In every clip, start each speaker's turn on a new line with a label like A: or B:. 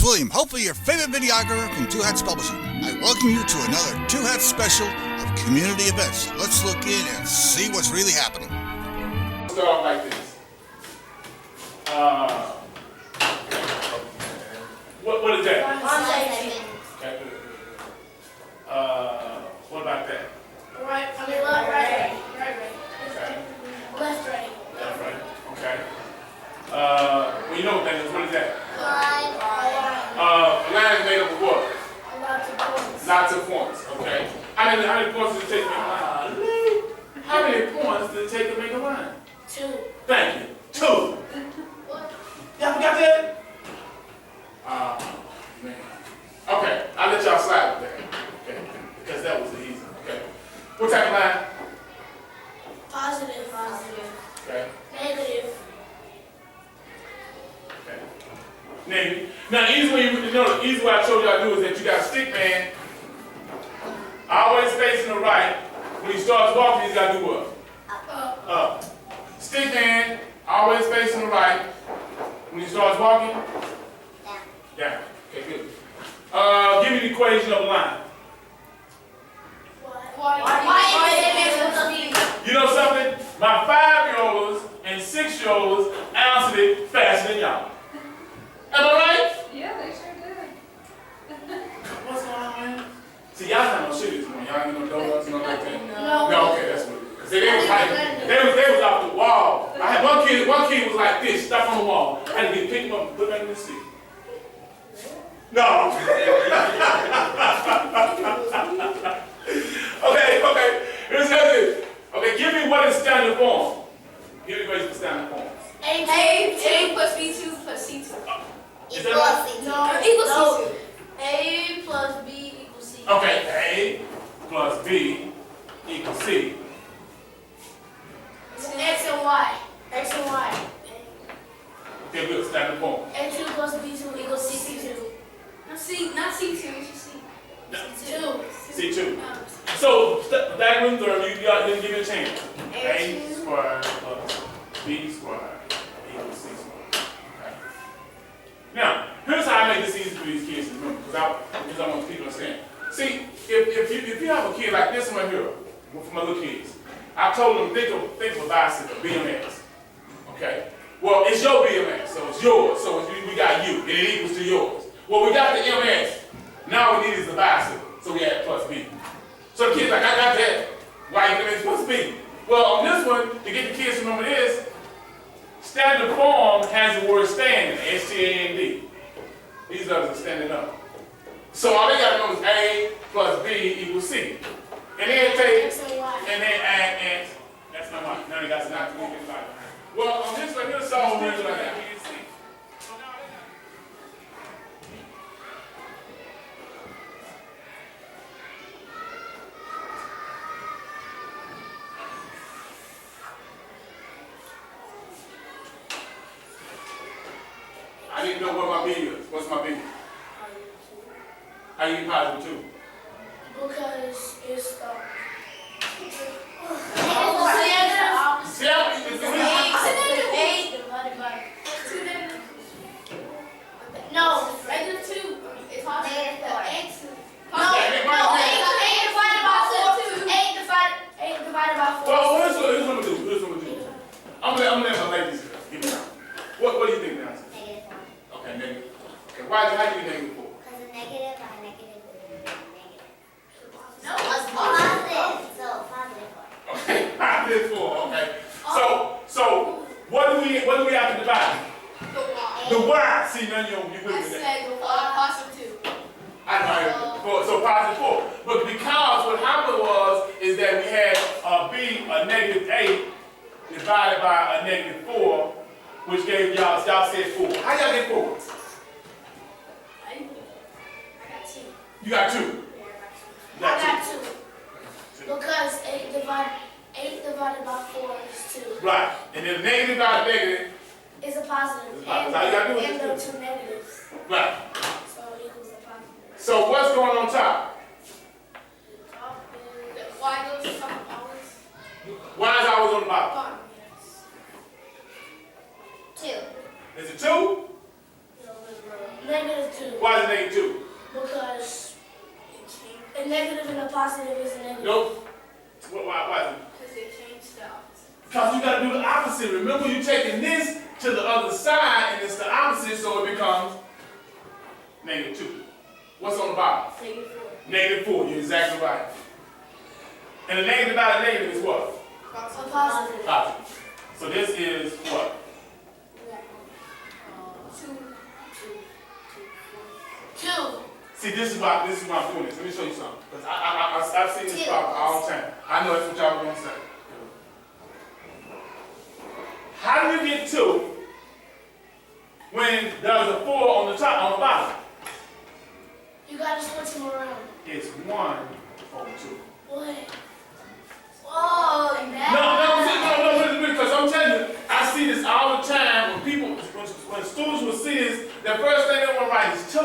A: is William, hopefully your favorite videographer from Two Hats Publishing. I welcome you to another Two Hats special of community events. Let's look in and see what's really happening.
B: Start off like this. What is that?
C: 117.
B: Okay. What about that?
C: Right, I mean left, right.
B: Okay.
C: Left, right.
B: Left, right. Okay. Well, you know what that is. What is that?
C: Line.
B: A line is made up of what?
C: Lots of points.
B: Lots of points. Okay. How many points does it take to make a line? How many points does it take to make a line?
C: 2.
B: Thank you. 2. Y'all forgot that? Man. Okay, I'll let y'all slide with that. Okay, because that was the easy. Okay. What type of line?
C: Positive.
B: Okay.
C: Negative.
B: Okay. Negative. Now, the easy way the easy way I showed y'all to do is that you got a stick man always facing the right. When he starts walking, he's got to do what? Up. Stick man always facing the right. When he starts walking? Down. Okay, good. Give me the equation of a line.
C: Why
B: You know something? My 5-year-olds and 6-year-olds answered it faster than y'all. Am I right?
D: Yeah, they sure did.
B: What's going on, man? See, y'all not no shit this morning. Y'all ain't no donuts, no nothing.
C: No.
B: No, okay, that's what it is. See, they was off the wall. I had one kid was like this, stuck on the wall. I had to get picked him up and put back in the seat. No. Okay. Here's this. Okay, give me what is standard form. Give me what is standard form.
C: A plus B2 plus C2.
B: Is that right?
C: No, equals C2. A plus B equals C.
B: Okay, A plus B equals C.
C: X and Y.
B: Okay, good, standard form.
C: A2 plus B2 equals C2. Not C2, it's just C2.
B: C2. So, diagram third, you didn't give me a chance. A squared plus B squared equals C squared. Okay. Now, here's how I make this easy for these kids to remember, because I want people to understand. See, if you have a kid like this one here, for my little kids, I told them think of a bicycle, BMX. Okay? Well, it's your BMX, so it's yours. So we got you, and it equals to yours. Well, we got the MS. Now we need is the bicycle, so we add plus B. So the kids like, I got that. Why you gonna plus B? Well, on this one, to get the kids to remember this, standard form has the word standing, S-T-A-N-D. These others are standing up. So all they got to know is A plus B equals C. And then take,
C: X and Y.
B: and then add X. That's not right. Now they got to not do anything like that. Well, on this one, here's solve things like that. I need to know what my B is. What's my B? How you positive 2?
C: Because it's
B: See,
C: no, -2. It's positive 4. X. No, 8 divided by 4.
B: Well, here's what I'm gonna do. I'm gonna let my ladies give me out. What do you think, Nancy?
E: -4.
B: Okay, negative. Okay, how do you negative 4?
E: Because a negative by negative is negative.
C: No,
E: It's positive. So positive 4.
B: Okay, positive 4. Okay. So what do we have to divide? The y. See, now you with me there.
C: Positive 2.
B: I know. So positive 4. But because what happened is that we had a b, a -8, divided by a -4, which gave y'all said 4. How y'all get 4?
C: I got 2.
B: You got 2.
C: I got 2. Because 8 divided by 4 is 2.
B: Right. And then negative by negative.
C: It's a positive.
B: It's positive. All you gotta do is
C: And
B: just do
C: the 2 negatives.
B: Right.
C: So it equals a positive.
B: So what's going on top?
C: Y goes to top always.
B: Y is always on the bottom.
C: Bottom, yes.
E: 2.
B: Is it 2?
C: -2. 2.
B: Why is it negative 2?
C: Because a negative and a positive is a negative.
B: Nope. Why is it?
C: Because they changed the opposite.
B: Because you got to do the opposite. Remember, you're taking this to the other side, and it's the opposite, so it becomes negative 2. What's on the bottom?
C: Negative 4.
B: Negative 4. You're exactly right. And the negative divided negative is what?
C: A positive.
B: Positive. So this is what?
C: 2.
B: See, this is why I'm doing this. Let me show you something. Because I've seen this problem all the time. I know that's what y'all were going to say. How do you get 2 when there's a 4 on the top, on the bottom?
C: You gotta switch them around.
B: It's 1 over 2.
C: What? Oh,
B: No, because I'm telling you, I see this all the time when people, when students will see this, the first thing they want to write is 2.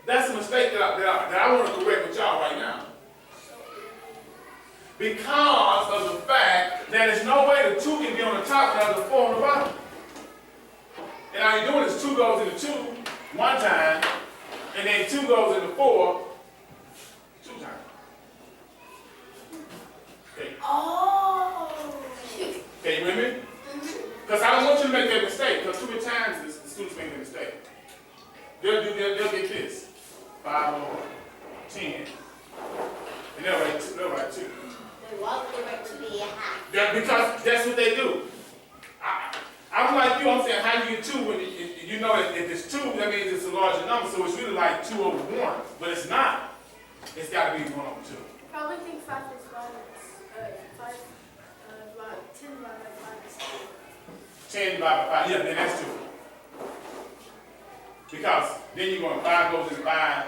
B: That's a mistake that I want to correct with y'all right now. Because of the fact that there's no way the 2 can be on the top and there's a 4 on the bottom. And all you're doing is 2 goes into 2 one time, and then 2 goes into 4 2 times. Okay.
C: Oh.
B: Okay, you with me? Because I don't want you to make that mistake, because too many times the students make that mistake. They'll get this. 5 over 10. And they'll write 2.
E: Why would they write to be a half?
B: Because that's what they do. I'm like you, I'm saying, how do you get 2 when you know that if it's 2, that means it's a larger number, so it's really like 2 over 1. But it's not. It's got to be 1 over 2.
C: Probably think 5 is 5. 10 divided by 5 is 2.
B: 10 divided by 5, yeah, then that's 2. Because then you're going 5 goes into 5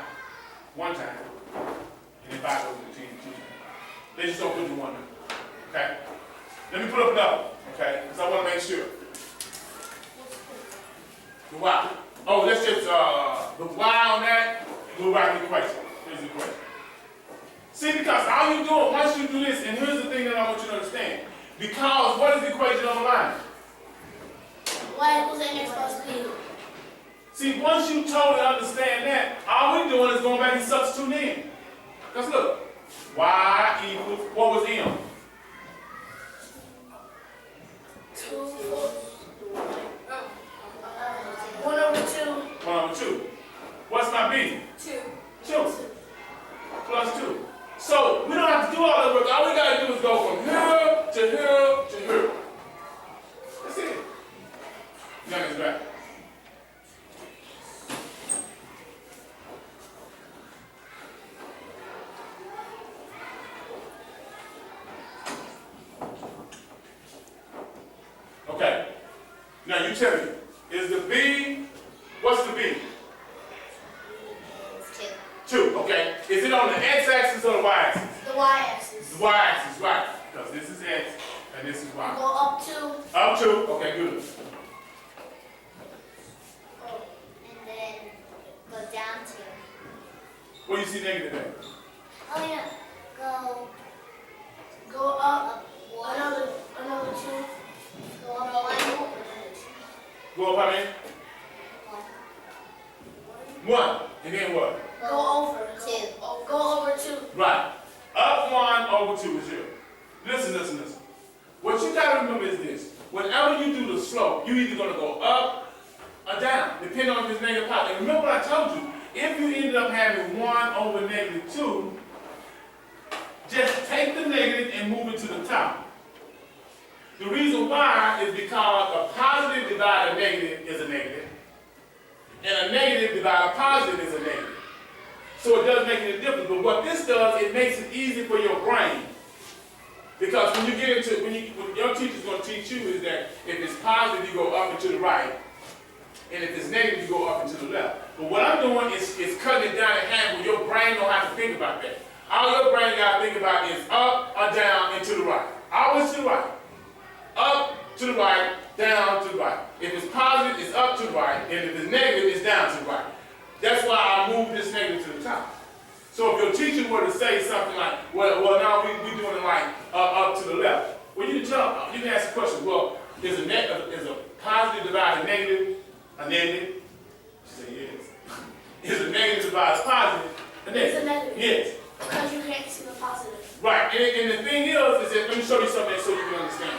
B: one time, and then 5 goes into 10 2 times. They just don't put the 1 in. Okay? Let me put up another, okay? Because I want to make sure. The y. Oh, let's just, the y on that, go back to the equation. Here's the equation. See, because all you doing, once you do this, and here's the thing that I want you to understand. Because what is the equation on the line?
C: Y equals NX plus P.
B: See, once you totally understand that, all we're doing is going back and substituting in. Because look, y equals, what was m?
C: 2, 4. 1 over 2.
B: 1 over 2. What's my b?
C: 2.
B: 2. Plus 2. So, we don't have to do all that work. All we got to do is go from here to here to here. That's it. None is right. Okay. Now you tell me, is the b, what's the b?
E: It's
B: 2, okay. Is it on the x-axis or the y-axis?
C: The y-axis.
B: The y-axis, right. Because this is x and this is y.
C: Go up 2.
B: Up 2, okay, good.
E: Oh, and then go down 2.
B: What do you see negative there?
E: Oh yeah,
C: Go up
E: up 1.
C: another 2.
E: Go up 1.
B: Go up how many? 1. And then what?
C: Go over.
E: 2.
C: Go over 2.
B: Right. Up 1 over 2 is 0. Listen. What you got to remember is this. Whenever you do the slope, you're either going to go up or down, depending on if it's negative power. And remember what I told you. If you ended up having 1 over negative 2, just take the negative and move it to the top. The reason why is because a positive divided a negative is a negative, and a negative divided a positive is a negative. So it doesn't make any difference. But what this does, it makes it easy for your brain. Because when you get into, what your teacher's going to teach you is that if it's positive, you go up and to the right, and if it's negative, you go up and to the left. But what I'm doing is cutting it down in half where your brain don't have to think about that. All your brain got to think about is up or down and to the right. Always to the right. Up to the right, down to the right. If it's positive, it's up to the right, and if it's negative, it's down to the right. That's why I moved this negative to the top. So if your teacher were to say something like, well now we're doing it like up to the left. Well, you can tell, you can ask the question, well, is a positive divided a negative? Say yes. Is a negative divided positive a negative?
C: It's a negative.
B: Yes.
C: Because you can't see the positive.
B: Right. And the thing is that let me show you something so you can understand.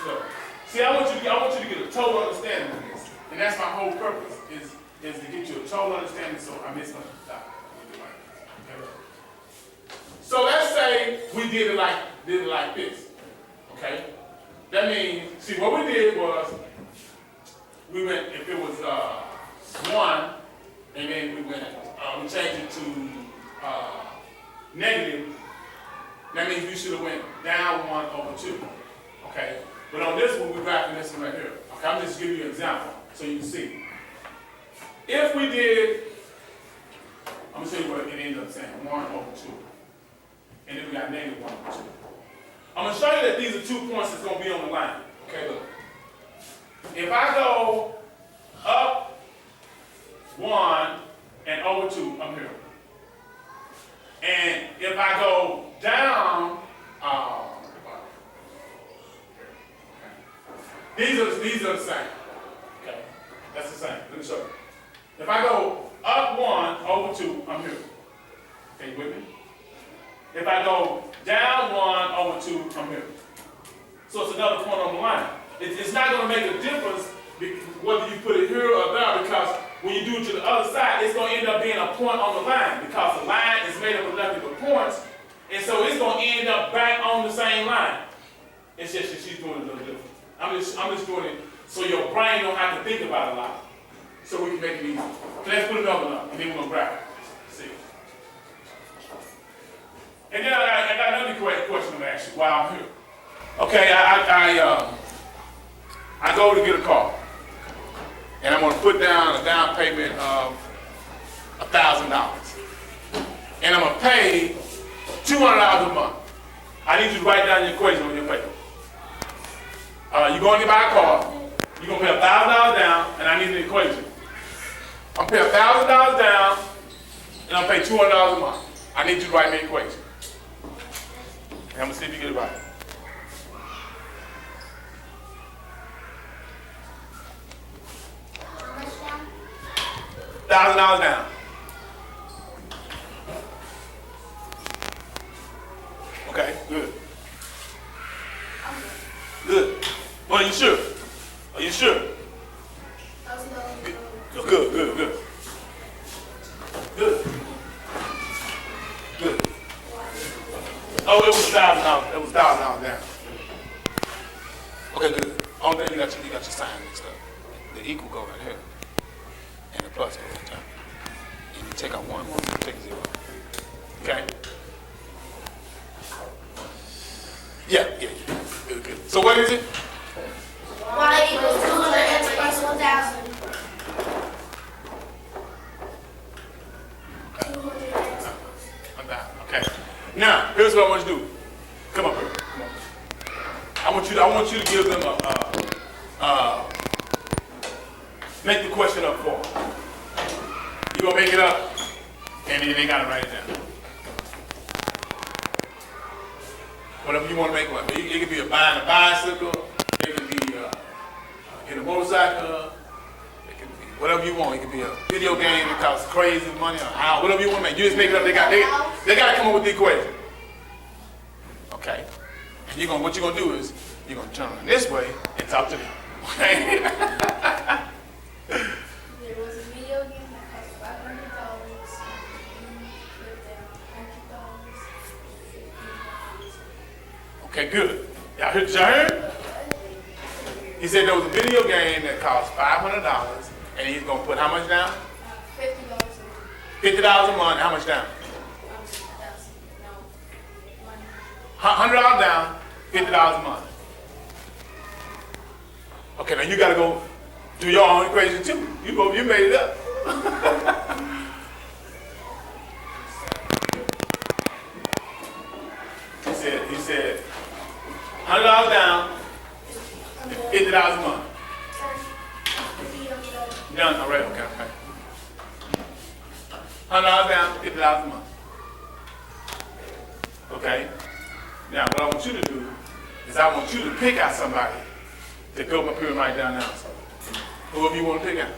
B: So, see, I want you to get a total understanding of this, and that's my whole purpose is to get you a total understanding. So I missed my stop. So let's say we did it like this. Okay. That means, see, what we did was we went, if it was 1, and then we changed it to negative. That means we should have went down 1 over 2. Okay. But on this one, we're graphing this one right here. Okay. I'm just giving you an example so you can see. If we did, I'm gonna show you what it ended up saying: 1 over 2, and then we got negative 1 over 2. I'm going to show you that these are 2 points that's going to be on the line. Okay, look. If I go up 1 and over 2, I'm here. And if I go down, these are the same. Okay, that's the same. Let me show you. If I go up 1 over 2, I'm here. Okay, you with me? If I go down 1 over 2, I'm here. So it's another point on the line. It's not going to make a difference whether you put it here or there, because when you do it to the other side, it's going to end up being a point on the line, because the line is made up of nothing but points, and so it's going to end up back on the same line. It's just that she's doing it a little different. I'm just doing it so your brain don't have to think about it a lot, so we can make it easy. So let's put another one up, and then we're going to grab it. See. And then I got another question to ask you while I'm here. Okay, I go to get a car, and I'm going to put down a down payment of $1,000, and I'm going to pay $200 a month. I need you to write down your equation on your paper. You're going to buy a car. You're going to pay $1,000 down, and I need an equation. I'm going to pay $1,000 down, and I'm going to pay $200 a month. I need you to write me an equation. And I'm going to see if you get it right. $1,000 down. Okay, good. Good. Well, are you sure? Are you sure? Good, good, good. Good. Good. Oh, it was $1,000. It was $1,000 down. Okay, good. Only thing you got your sign mixed up. The equal go right here. And the plus goes on top. And you take out 1 more, you take a 0. Okay? Yeah. Good, good. So what is it?
C: Y equals 200x plus 1,000. 200x.
B: Okay. Now, here's what I want you to do. Come up here. Come on. I want you to give them make the question up for them. You're gonna make it up, and then they gotta write it down. Whatever you want to make one. It could be buying a bicycle. It could be getting a motorcycle. It could be whatever you want. It could be a video game that costs crazy money, or how, whatever you want to make. You just make it up. They got to come up with the equation. Okay. And what you're gonna do is you're gonna turn around this way and talk to them. Okay.
C: There was a video game that cost $500 and you put down $100.
B: Okay, good. Y'all heard? He said there was a video game that cost $500, and he's gonna put how much down?
C: $50 a month.
B: $50 a month. How much down? $100 down, $50 a month. Okay, now you gotta go do your own equation too. You made it up. He said $100 down, $50 a month. Done, all right, okay. $100 down, $50 a month. Okay? Now, what I want you to do is I want you to pick out somebody to go up here and write down now. Whoever you want to pick out.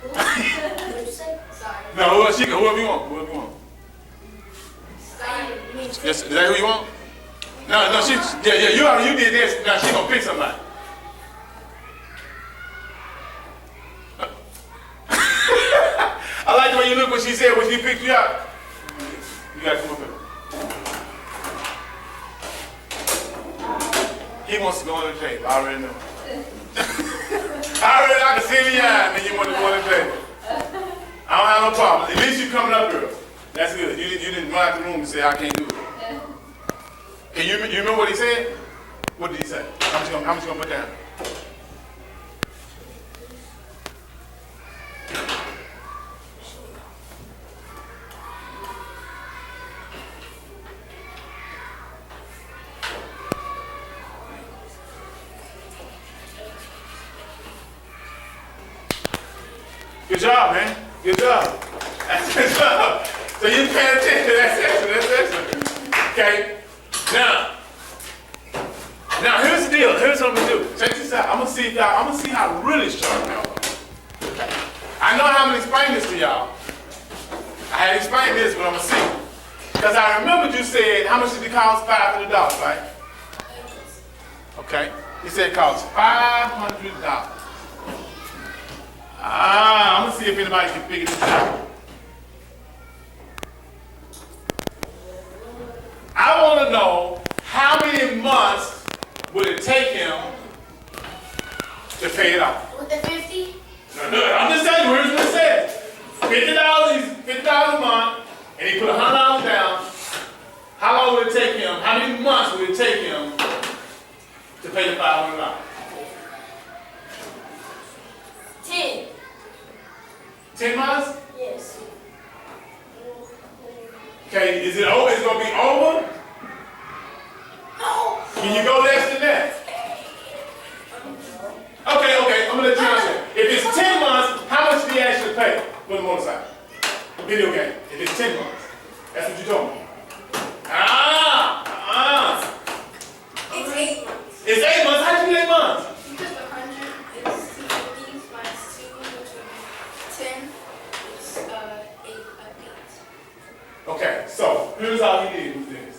C: What'd you say? Sorry.
B: No, whoever you want. Whoever you want. Yes, is that who you want? No, you did this. Now she gonna pick somebody. I like the way you look when she said when she picked you up. You gotta come up here. He wants to go on the table. I already know. I can see in your eye, and you want to go on the table. I don't have no problem. At least you coming up here. That's good. You didn't run out the room and say I can't do it. Can you remember what he said? What did he say? How much you gonna put down? Good job, man. Good job. That's good job. So you paying attention. That's excellent. That's excellent. Okay. Now here's the deal. Here's what I'm gonna do. Check this out. I'm gonna see how really sharp y'all are. I know I haven't explained this to y'all. I had explained this, but I'm gonna see. Because I remember you said how much did it cost? $500, right? Okay. He said it costs $500. I'm gonna see if anybody can figure this out. I want to know how many months would it take him to pay it off?
C: With the 50?
B: No, I'm just telling you, here's what it says. $50 a month, and he put $100 down. How long would it take him? How many months would it take him to pay the $500?
C: 10.
B: 10 months?
C: Yes.
B: Okay, is it over? Is it going to be over?
C: No.
B: Can you go less than that? Okay, I'm going to let you answer. If it's 10 months, how much did he actually pay for the motorcycle? Video game. If it's 10 months. That's what you told me.
C: It's 8 months.
B: It's 8 months? How'd you get 8 months?
C: Because the 100 is 250 minus 2, which would be 10. It's 8.
B: Okay, so here's all he did with this.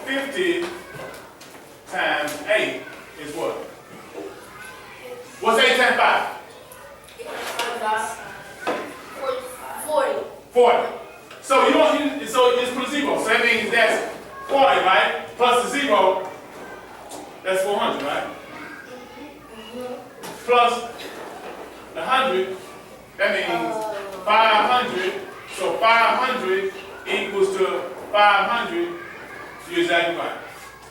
B: 50 times 8 is what? What's 8 times 5?
C: 40.
B: 40. So so just put a 0. So that means that's 40, right? Plus the 0, that's 400, right? Plus the 100, that means 500. So 500 equals to 500. You're exactly right.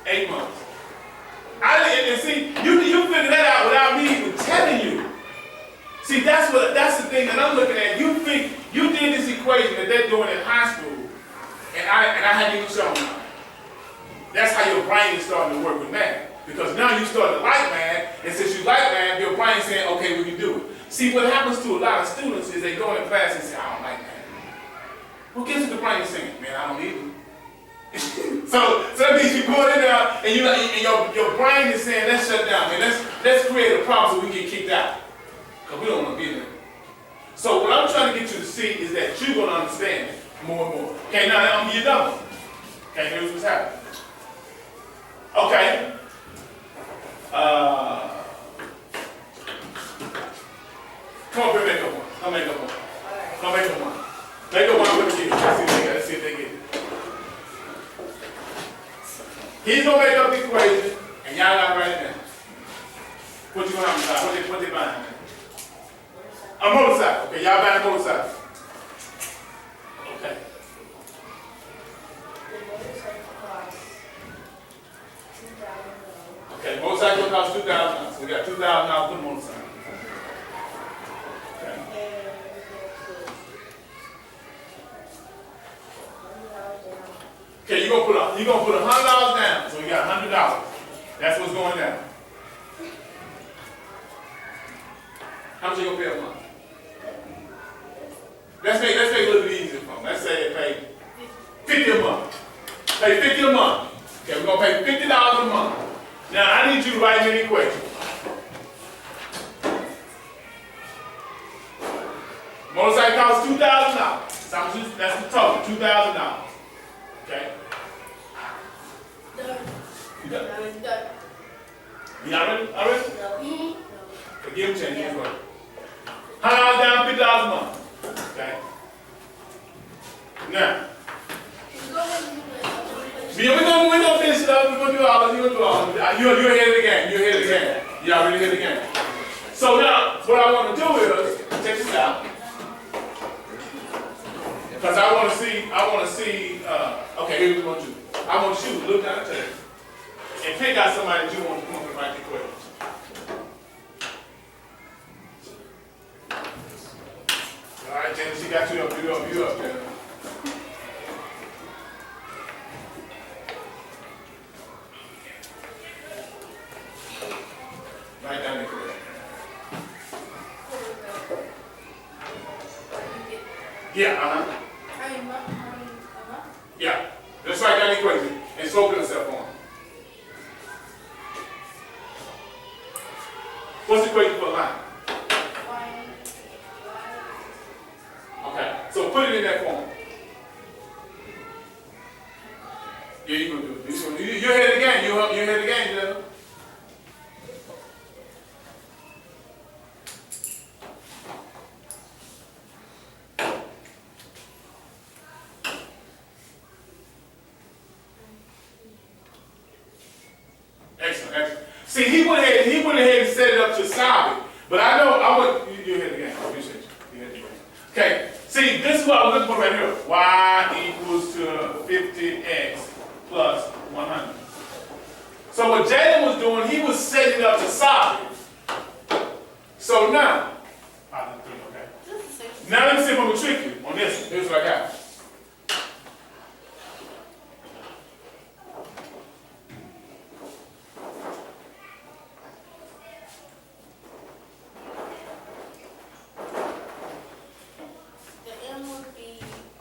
B: 8 months. And see, you figure that out without me even telling you. See, that's the thing that I'm looking at. You think you did this equation that they're doing in high school, and I hadn't even shown you. That's how your brain is starting to work with math. Because now you start to like math, and since you like math, your brain's saying, okay, we can do it. See, what happens to a lot of students is they go into class and say, I don't like math. Well, guess what the brain is saying? Man, I don't need it. so that means you go in there and your brain is saying, let's shut down, man. Let's create a problem so we get kicked out. Because we don't want to be there. So what I'm trying to get you to see is that you're going to understand it more and more. Okay, now I'm going to give you another one. Okay, here's what's happening. Okay. Come on, make up one. Come make up one. Come make up one. Make up one with the kids. Let's see if they get it. He's going to make up the equation, and y'all got to write it down. What you going to have inside? What they buying? A motorcycle. Okay, y'all buying a motorcycle. Okay. Okay, motorcycle costs $2,000. So we got $2,000 for the motorcycle. Okay. Okay, you're gonna put $100 down. So we got $100. That's what's going down. How much you gonna pay a month? Let's make it a little bit easier for them. Let's say they pay $50 a month. Pay $50 a month. Okay, we're gonna pay $50 a month. Now I need you to write me an equation. Motorcycle costs $2,000. That's the total, $2,000. Okay?
C: Done.
B: You done?
C: Done.
B: You not ready? All ready?
C: Mm-hmm.
B: Okay, give him a chance. Here's what. $100 down, $50 a month. Okay? Now, we're gonna finish it up. We're gonna do all of it. You're ahead of the game. You're ahead of the game. Y'all really ahead of the game. So now, what I want to do is, check this out. Because I want to see, okay, here's what we want to do. I want you to look down the table and pick out somebody that you want to come up and write the question. All right, Jenny, she got you up, you up, Jenny. Write down the question. Yeah, yeah. Let's write down the equation and focus yourself on. What's the equation for a line? Okay, so put it in that form. Yeah, you're gonna do it. You're ahead of the game. You're ahead of the game, Jenna. Excellent. See, he went ahead and set it up to solve it. But I want you ahead again. I appreciate you. Okay. See, this is what I was looking for right here. Y equals to 50x plus 100. So what Jalen was doing, he was setting it up to solve it. So now, okay. Now let me see if I'm gonna trick you on this one. Here's what I got.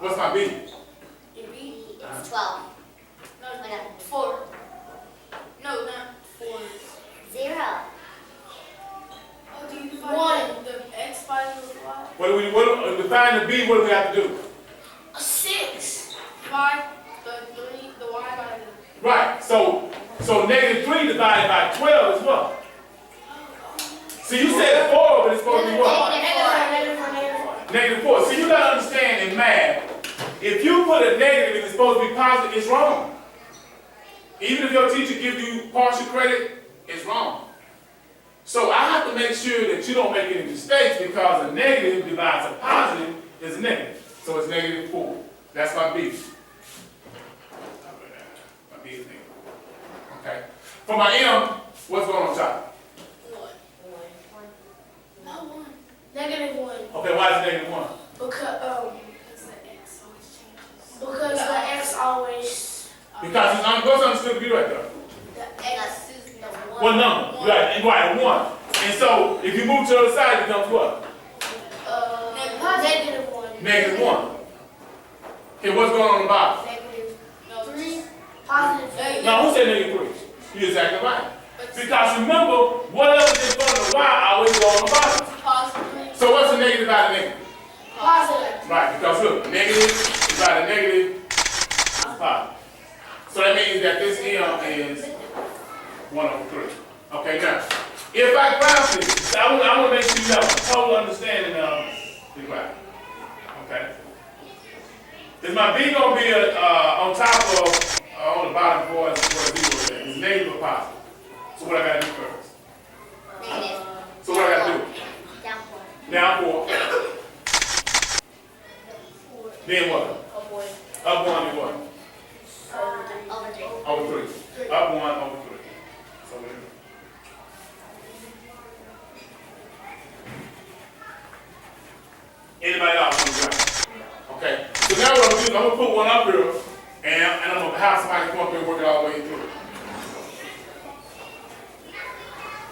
B: What's my B?
C: Your B?
E: It's 12.
C: No, 4. No, not 4.
E: 0.
C: Oh, do you define the x by the y?
B: Define the B, what do we have to do?
C: 6. 5, the 3, the y by the...
B: Right, so -3 divided by 12 is what? See, you said 4, but it's supposed to be what? -4. See, you gotta understand in math, if you put a negative and it's supposed to be positive, it's wrong. Even if your teacher gives you partial credit, it's wrong. So I have to make sure that you don't make any mistakes because a negative divides a positive is a negative. So it's -4. That's my B. My B is negative. Okay. For my M, what's going on top?
C: 1. No, 1. -1.
B: Okay, why is it -1?
C: Because the x always
B: Because it's what's understood to be right there?
C: the x is the 1.
B: What number? Right, 1. And so if you move to the other side, it becomes what?
C: -1.
B: -1. Okay, what's going on the bottom?
C: -3. Positive.
B: No, who said -3? You're exactly right. Because remember, whatever is in front of the y always go on the bottom.
C: Positive.
B: So what's a negative out of negative?
C: Positive.
B: Right, because look, negative divided negative is positive. So that means that this M is 1/3. Okay, now, if I graph this, I want to make sure you have a total understanding of the graph. Okay? Is my B going to be on top of, on the bottom for us, where the 0 is at? Is negative or positive? So what I got to do first?
E: Negative.
B: So what I got to do?
E: Down 4.
B: Down 4. Then what? Up 1 and what?
E: Over 3.
B: Over 3. Up 1 over 3. So there. Anybody else on the ground? Okay. So now what I'm going to do is I'm going to put one up here and I'm going to have somebody come up here and work it all the way through.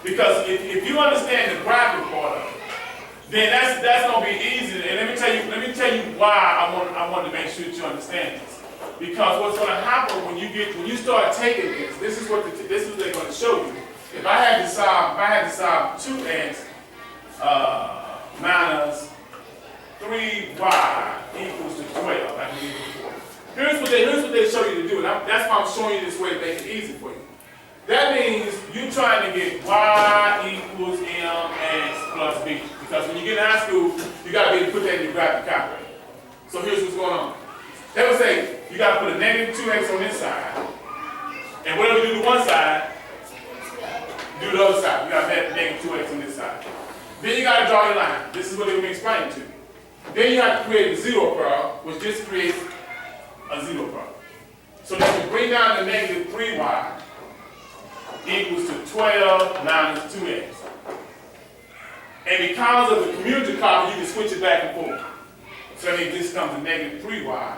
B: Because if you understand the graphic part of it, then that's gonna be easy. And let me tell you why I want to make sure that you understand this. Because what's gonna happen when you start taking this is what they're gonna show you. If I had to solve 2x minus 3y equals to 12, like we did before. Here's what they show you to do, and that's why I'm showing you this way to make it easy for you. That means you're trying to get y equals mx plus b. Because when you get in high school, you got to be able to put that in your graphic calculator. So here's what's going on. They would say you got to put a negative 2x on this side, and whatever you do to one side, do the other side. You got to have negative 2x on this side. Then you got to draw your line. This is what they're going to explain to you. Then you have to create a zero product, which just creates a zero product. So that you bring down the negative 3y equals to 12 minus 2x. And because of the community column, you can switch it back and forth. So that means this comes to negative 3y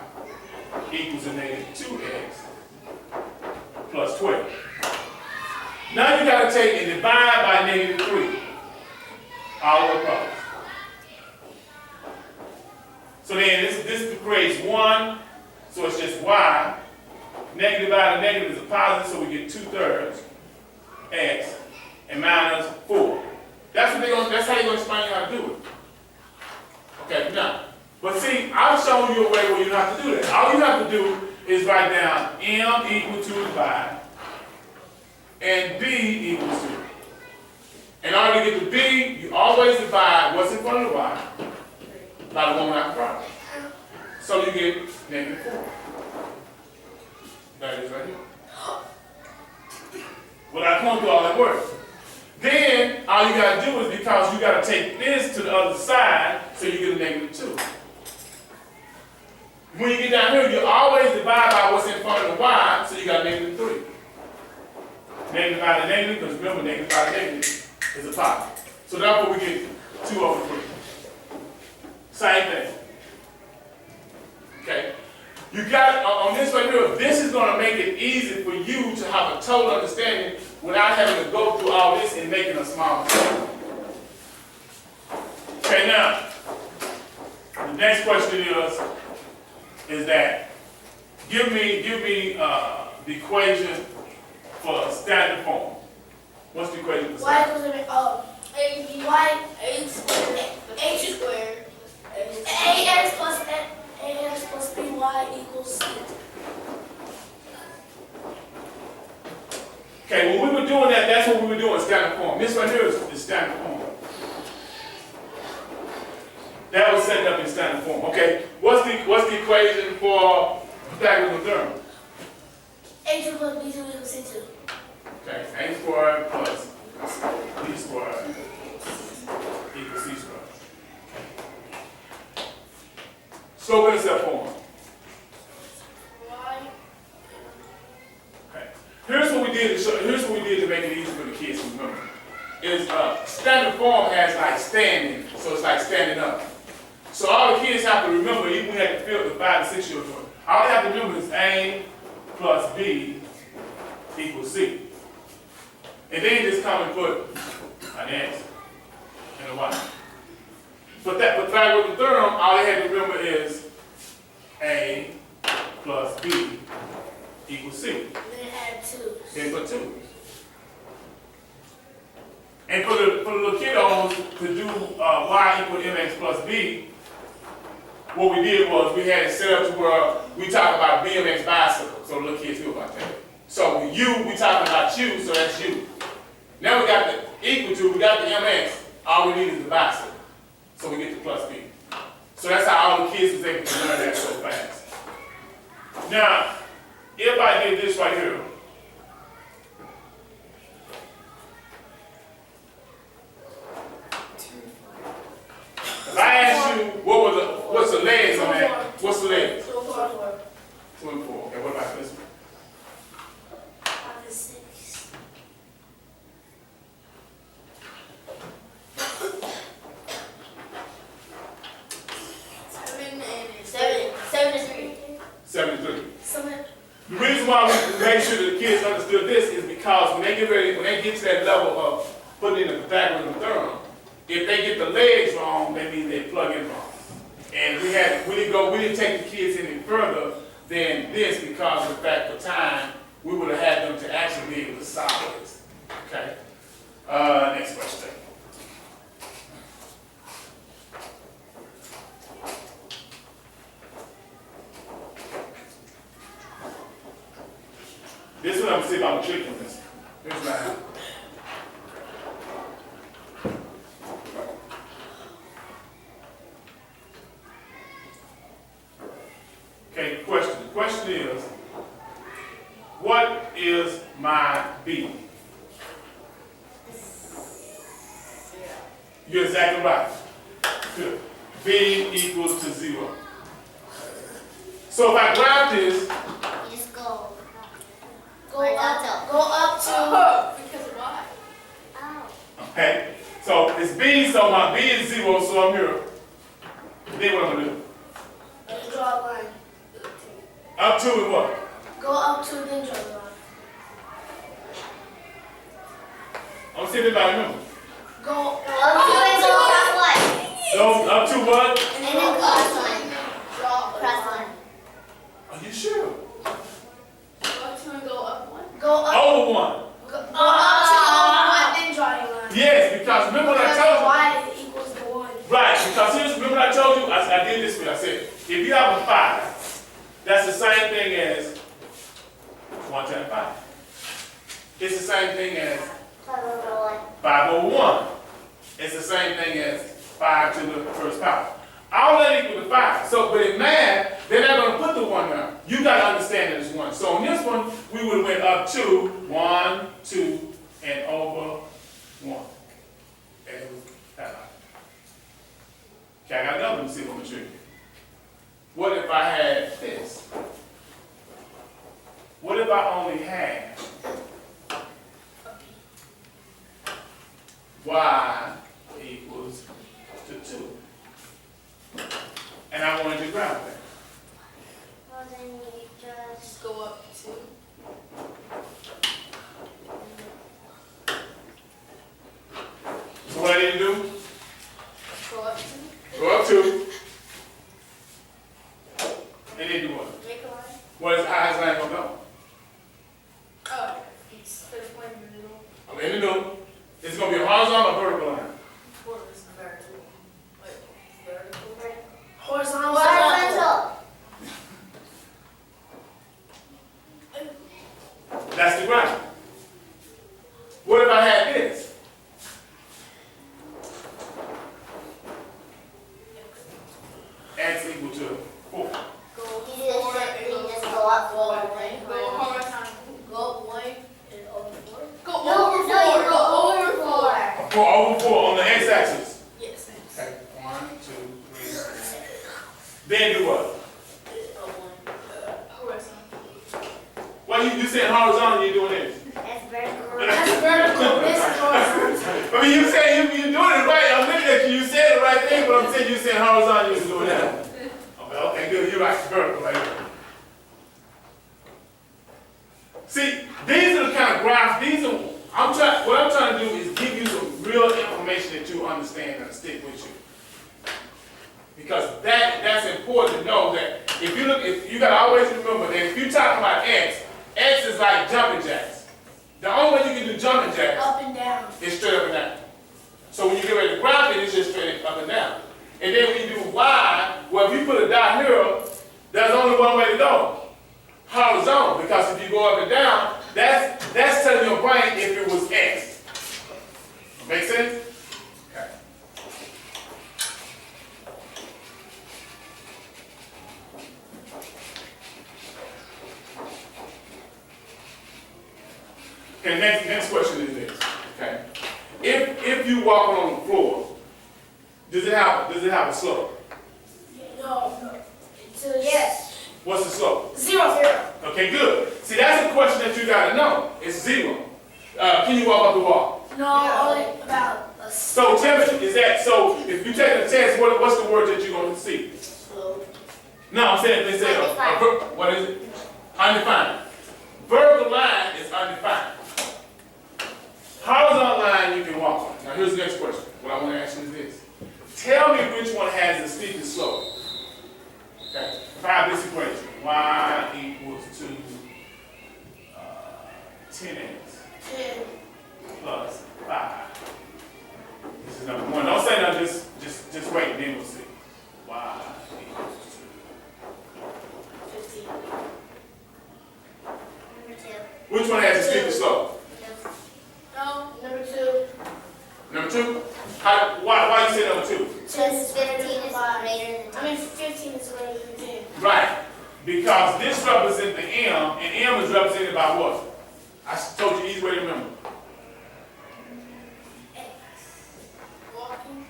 B: equals to negative 2x plus 12. Now you got to take and divide by negative 3 all the way across. So then this creates 1, so it's just y. Negative divided negative is a positive, so we get 2/3 x and minus 4. That's how you're going to explain how to do it. Okay, now, but see, I've shown you a way where you don't have to do that. All you have to do is write down m equal to divide and b equals to. In order to get to b, you always divide what's in front of the y by the one without the product. So you get negative 4. That is right here. Without going through all that work. Then, all you got to do is, because you got to take this to the other side, so you get a negative 2. When you get down here, you always divide by what's in front of the y, so you got negative 3. Negative divided negative, because remember, negative divided negative is a positive. So therefore, we get 2 over 3. Same thing. Okay? You got it on this right here. This is going to make it easy for you to have a total understanding without having to go through all this and making a small mistake. Okay, now, the next question is that give me the equation for standard form. What's the equation for standard form?
C: ax plus by equals c.
B: Okay, when we were doing that, that's what we were doing, standard form. This right here is standard form. That was set up in standard form. Okay, what's the equation for Pythagorean theorem?
C: A2 plus b2 equals c2.
B: Okay, a squared plus b squared equals c squared. So what is that form? Okay. Here's what we did to make it easy for the kids to remember. Is standard form has like standing, so it's like standing up. So all the kids have to remember, even when we had to fill the 5 and 6 year olds, all they have to remember is A plus B equals C. And then just come and put an X and a Y. But Pythagorean theorem, all they had to remember is A plus B equals C.
C: Then add 2.
B: Then put 2. And for the little kiddos to do y equal mx plus b, what we did was we had it set up to where we talk about BMX bicycle, so the little kids knew about that. So u, we talking about u, so that's u. Now we got the equal to, we got the mx, all we need is the bicycle. So we get the plus b. So that's how all the kids was able to learn that so fast. Now, if I did this right here, if I asked you what's the legs on that, what's the legs?
C: 2 and 4.
B: 2 and 4. Okay, what about this one?
C: 5 and 6. 7 and 3.
B: 7 and 3.
C: 7.
B: The reason why we make sure that the kids understood this is because when they get to that level of putting in the Pythagorean theorem, if they get the legs wrong, that means they plug in wrong. And we didn't take the kids any further than this because of the fact of time, we would have had them to actually be able to solve this. Okay? Next question. see about the trick on this. Here's what I have. Okay, question. The question is, what is my B? You're exactly right. Good. B equals to 0. So if I graph this,
E: You just go.
C: Go up to. Because of why?
E: Oh.
B: okay, so it's B, so my B is 0, so I'm here. Then what I'm going to do?
C: Draw a line.
B: Up to and what?
C: Go up to, then draw a line.
B: I'm going to see if anybody remember.
C: Go
E: Up to and go cross line.
B: So up to what?
E: And then cross line.
C: Draw a
E: Cross line.
B: Are you sure?
C: Go up to and go up one. Go up.
B: Over 1.
C: Go up to over one, then draw a line.
B: Yes, because remember what I
C: Because
B: told you?
C: y equals the 1.
B: Right, because here's, remember what I told you? I did this for you. I said, if you have a 5, that's the same thing as 1 times 5. It's the same thing as 5 over 1. It's the same thing as 5 to the first power. All that equal to 5. So, but in math, they're not going to put the 1 there. You got to understand that it's 1. So on this one, we would have went up to 1, 2, and over 1. And it was that. Okay, I got another one to see if I'm going to trick you. What if I had this? What if I only had y equals to 2? And I wanted to graph that.
E: Well, then you just
C: Go up to.
B: So what I need to do?
C: Go up to.
B: Go up 2. And then do what?
C: Make a line.
B: What is how's line gonna go?
C: Oh, it's the point in the middle.
B: I'm in the middle. It's gonna be a horizontal or vertical line.
C: Or it's vertical. Like vertical. Horizontal.
E: horizontal.
B: That's the graph. What if I had this? X equal to 4.
E: You just go up
C: Go
E: forward.
C: horizontal. Go up 1 and over 4. Go
E: No,
C: over 4.
E: no, you go over 4.
B: 4 over 4 on the x-axis.
C: Yes, thanks.
B: Okay. 1, 2, 3, 4. Then do what?
C: Horizontal.
B: Well, you said horizontal, you're doing this.
E: That's vertical.
C: That's vertical. This is horizontal.
B: I mean, you said you're doing it right. I'm looking at you. You said the right thing, but I'm saying you said horizontal, you're doing that. Okay, good. You're right. Vertical right here. See, these are the kind of graphs. What I'm trying to do is give you some real information that you understand and stick with you. Because that's important to know that if you gotta always remember that if you talk about X is like jumping jacks. The only way you can do jumping jacks
C: Up and down.
B: is straight up and down. So when you get ready to graph it, it's just straight up and down. And then when you do Y, well, if you put a dot here, there's only one way to go. Horizontal, because if you go up and down, that's telling your brain if it was X. Make sense? Okay. Okay, next question is this. Okay. If you walk on the floor, does it have a slope?
C: No.
E: Yes.
B: What's the slope?
C: 0.
B: Okay, good. See, that's a question that you gotta know. It's 0. Can you walk up the wall?
C: No, only about a
B: So tell me, so if you take a test, what's the word that you're gonna see?
C: slope.
B: No, I'm saying, they say,
E: Undefined.
B: what is it? Undefined. Vertical line is undefined. Horizontal line you can walk on. Now here's the next question. What I want to ask you is this. Tell me which one has the steepest slope. Okay. If I have this equation, y equals to 10x
C: 10.
B: plus 5. This is number 1. Don't say nothing, just wait and then we'll see. Y equals to
C: 15.
E: Number 2.
B: which one has the
C: is greater
E: 15
C: than
E: is
C: 5.
E: greater than 10.
C: I mean, 15 is greater than 10.
B: Right. Because this represents the M, and M is represented by what? I told you easy way to remember.
C: Walking.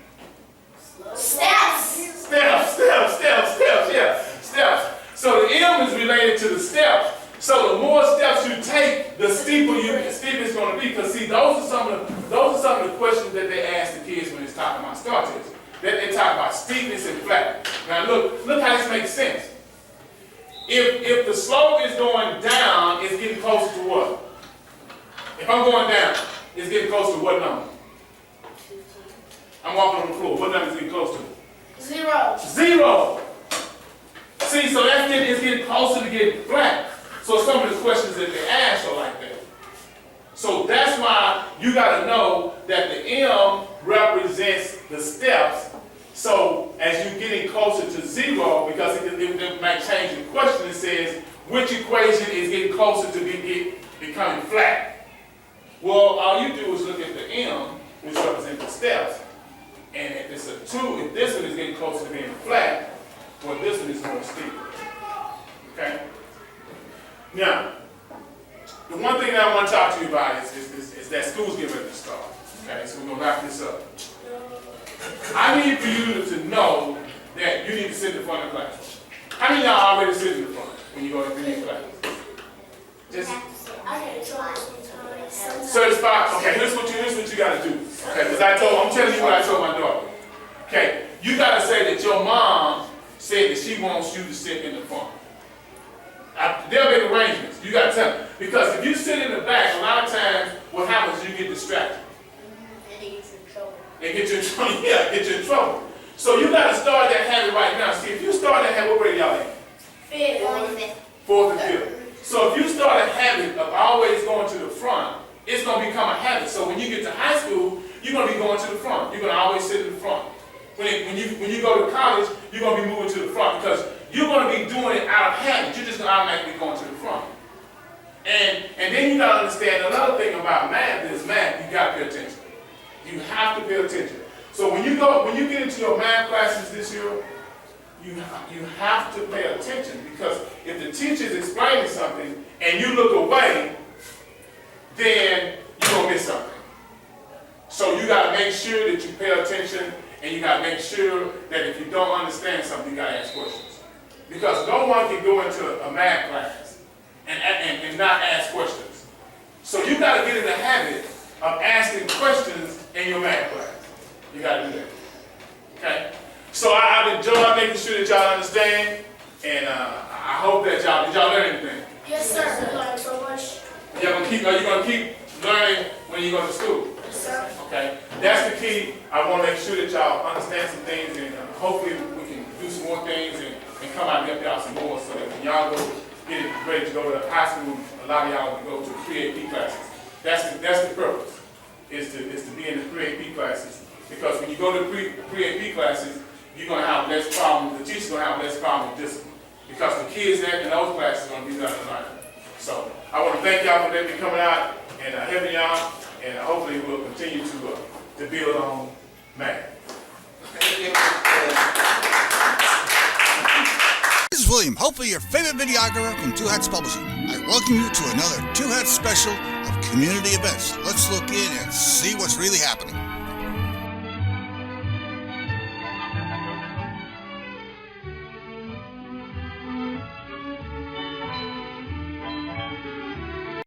C: Steps.
B: Steps, yeah. Steps. So the M is related to the steps. So the more steps you take, the steeper it's going to be. Because see, those are some of the questions that they ask the kids when it's talking about star tests. They talk about steepness and flat. Now look how this makes sense. If the slope is going down, it's getting closer to what? If I'm going down, it's getting closer to what number? I'm walking on the floor. What number is it getting close to?
C: 0.
B: 0. See, so it's getting closer to getting flat. So some of the questions that they ask are like that. So that's why you got to know that the M represents the steps. So as you're getting closer to 0, because it might change the question, it says, which equation is getting closer to becoming flat? Well, all you do is look at the M, which represents the steps. And if it's a 2, if this one is getting closer to being flat, well, this one is more steep. Okay? Now, the one thing that I want to talk to you about is that school's getting ready to start. Okay, so we're going to wrap this up. I need for you to know that you need to sit in the front of the class. How many of y'all already sit in the front when you go to any class? Just
C: I get trouble sometimes.
B: certified. Okay, here's what you got to do. Okay, because I'm telling you what I told my daughter. Okay, you got to say that your mom said that she wants you to sit in the front. They'll make arrangements. You got to tell them. Because if you sit in the back, a lot of times what happens is you get distracted.
E: And it gets in trouble.
B: It gets you in trouble. Yeah, get you in trouble. So you got to start that habit right now. See, if you start that habit, what grade y'all in?
C: 5th.
B: 4th and 5th. So if you start a habit of always going to the front, it's going to become a habit. So when you get to high school, you're going to be going to the front. You're going to always sit in the front. When you go to college, you're going to be moving to the front because you're going to be doing it out of habit. You're just going to automatically going to the front. And then you got to understand another thing about math is math, you got to pay attention. You have to pay attention. So when you get into your math classes this year, you have to pay attention because if the teacher is explaining something and you look away, then you're going to miss something. So you got to make sure that you pay attention and you got to make sure that if you don't understand something, you got to ask questions. Because no one can go into a math class and not ask questions. So you got to get in the habit of asking questions in your math class. You got to do that. Okay? So I've enjoyed making sure that y'all understand, and I hope that did y'all learn anything?
C: Yes, sir. We learned so much.
B: Are you gonna keep learning when you go to school?
C: Yes, sir.
B: Okay? That's the key. I want to make sure that y'all understand some things, and hopefully we can do some more things and come out and help y'all some more so that when y'all go get ready to go to high school, a lot of y'all will go to pre-AP classes. That's the purpose, is to be in the pre-AP classes. Because when you go to pre-AP classes, you're going to have less problems, the teacher's going to have less problems with discipline. Because the kids that in those classes are going to be better learning. So I want to thank y'all for letting me coming out and helping y'all, and hopefully we'll continue to build on math.
A: This is William, hopefully your favorite videographer from Two Hats Publishing. I welcome you to another Two Hats special of community events. Let's look in and see what's really happening.